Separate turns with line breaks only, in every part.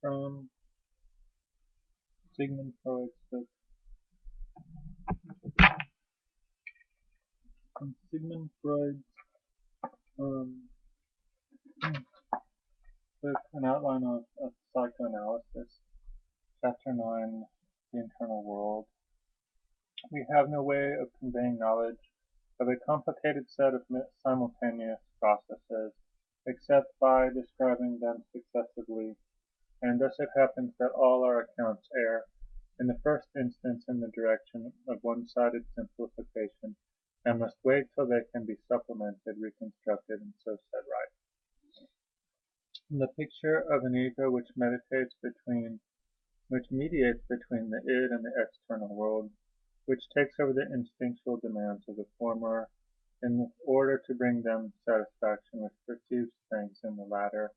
from Sigmund Freud's book. From Sigmund Freud's um, book, An Outline of Psychoanalysis, Chapter 9, The Internal World. We have no way of conveying knowledge of a complicated set of simultaneous processes, except by describing them successively, and thus it happens that all our accounts err, in the first instance in the direction of one-sided simplification, and must wait till they can be supplemented, reconstructed, and so set right. The picture of an ego which mediates between the id and the external world, which takes over the instinctual demands of the former in order to bring them satisfaction, which perceives strengths in the latter,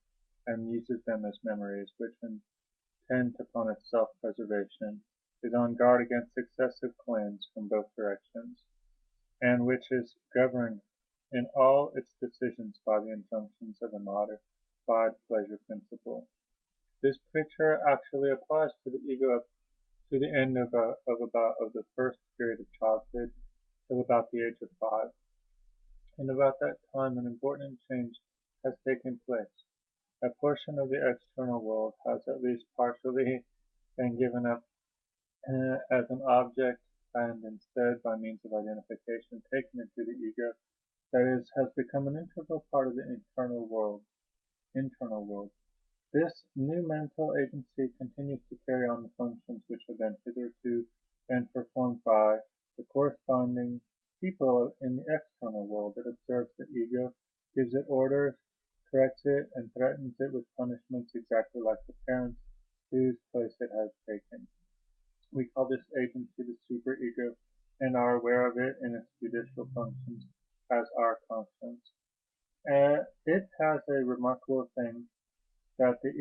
and uses them as memories which intent upon its self-preservation, is on guard against excessive claims from both directions, and which is governed in all its decisions by the injunctions of a modified pleasure principle. This picture actually applies to the ego up to the end of the first period of childhood till about the age of 5. And about that time an important change has taken place. A portion of the external world has at least partially been given up as an object and instead, by means of identification, taken into the ego, that is, has become an integral part of the internal world. This new mental agency continues to carry on the functions which have been hitherto been performed by the corresponding people in the external world. It observes the ego, gives it orders, corrects it, and threatens it with punishments exactly like the parents whose place it has taken. We call this agency the superego, and are aware of it in its judicial functions as our conscience. It is a remarkable thing that the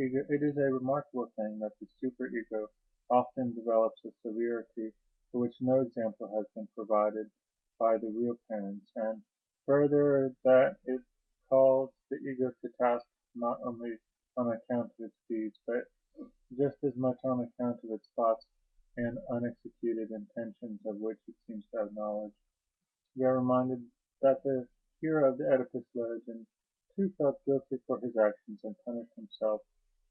superego often develops a severity for which no example has been provided by the real parents, and further that it calls the ego to task not only on account of its deeds, but just as much on account of its thoughts and unexecuted intentions of which it seems to have knowledge. We are reminded that the hero of the Oedipus legend too felt guilty for his actions and punished himself,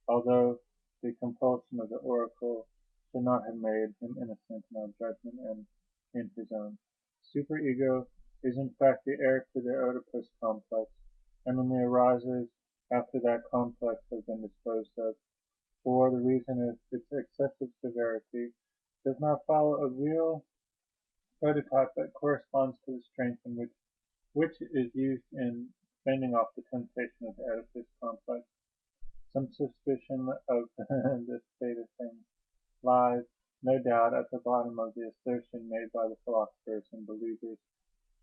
although the compulsion of the oracle should not have made him innocent in our judgment and in his own. Superego is in fact the heir to the Oedipus complex, and only arises after that complex has been disposed of, for the reason is its excessive severity does not follow a real prototype that corresponds to the strength in which is used in fending off the temptation of the Oedipus complex. Some suspicion of this state of things lies, no doubt, at the bottom of the assertion made by the philosophers and believers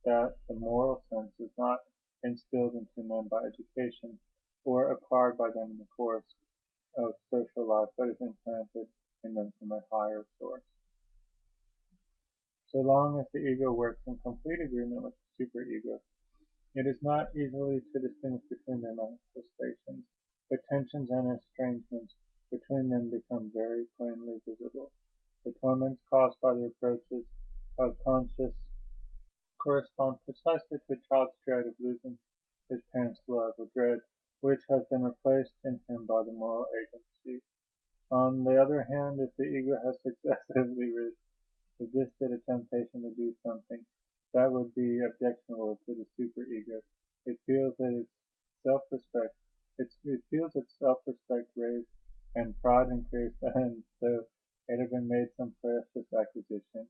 that the moral sense is not instilled into men by education or acquired by them in the course of social life, but is implanted in them from a higher source. So long as the ego works in complete agreement with the superego, it is not easily to distinguish between their manifestations, but tensions and estrangements between them become very plainly visible. The torments caused by the reproaches of conscience correspond precisely to a child's dread of losing his parents' love, a dread which has been replaced in him by the moral agency. On the other hand, if the ego has successively resisted a temptation to do something that would be objectionable to the superego, it feels its self-respect raised and pride increased, and so it had been made some precious acquisition.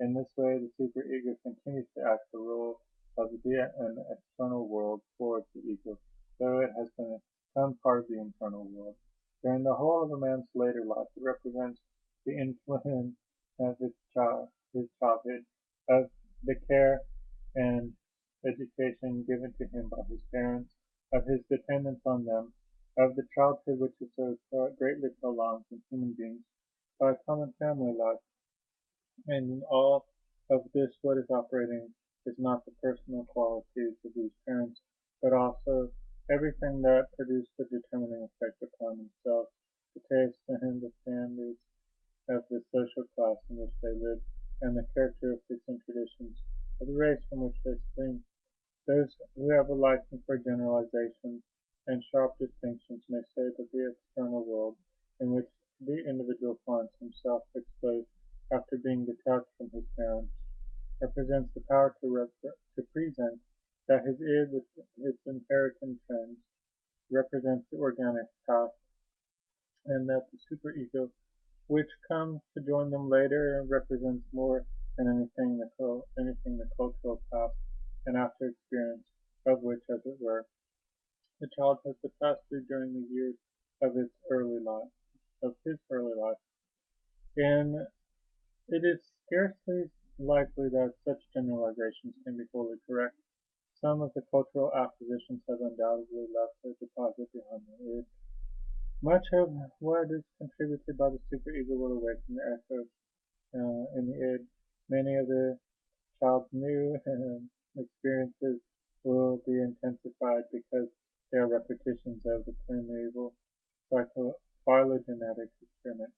In this way, the superego continues to act the role of an external world towards the ego, though it has become part of the internal world. During the whole of a man's later life, it represents the influence of his childhood, of the care and education given to him by his parents, of his dependence on them, of the childhood which is so greatly prolonged in human beings by a common family life. And in all of this, what is operating is not the personal qualities of these parents, but also everything that produced a determining effect upon themselves, the tastes and the standards of the social class in which they live, and the characteristics and traditions of the race from which they spring. Those who have a liking for generalizations and sharp distinctions may say that the external world, in which the individual finds himself exposed after being detached from his parents, represents the power to present that his id with its inherent trends represents the organic past, and that the superego, which comes to join them later, represents more than anything the cultural past and after experience of which, as it were, the child has to pass through during the years of his early life. And it is scarcely likely that such generalizations can be wholly correct. Some of the cultural acquisitions have undoubtedly left their deposit behind the id. Much of what is contributed by the superego will awaken the echoes in the id. Many of the child's new experiences will be intensified because they are repetitions of the primeval phylogenetic experiment.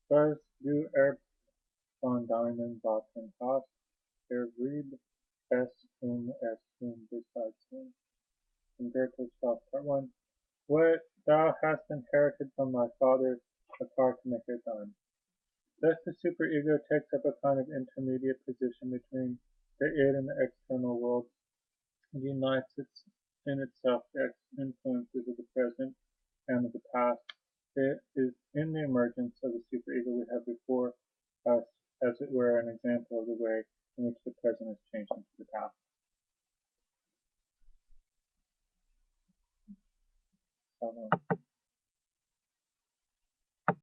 Thus do erst von deinen Vaten hast, erwried es besides him. From Goethe's Faust, Part 1. What thou hast inherited from thy father, acquire to make it thine. Thus the superego takes up a kind of intermediate position between the id and the external world. It unites in itself the influences of the present and of the past. It is